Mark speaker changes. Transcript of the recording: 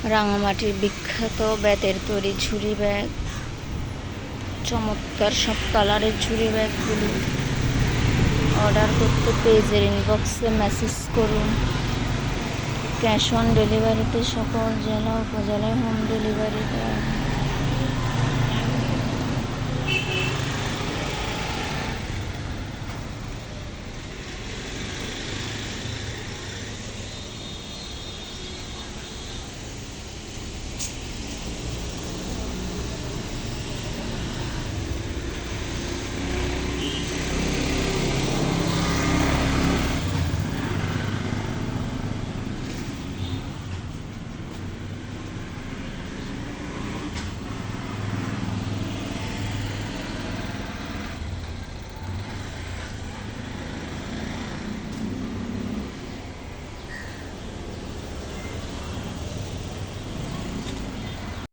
Speaker 1: রাঙামাটির বিখ্যাত বেতের তৈরি ঝুড়ি ব্যাগ, চমৎকার সব কালারের ঝুড়ি ব্যাগগুলো অর্ডার করতে পেজের ইনবক্সে মেসেজ করুন। ক্যাশ অন ডেলিভারিতে সকল জেলা উপজেলায় হোম ডেলিভারি দেওয়া হয়।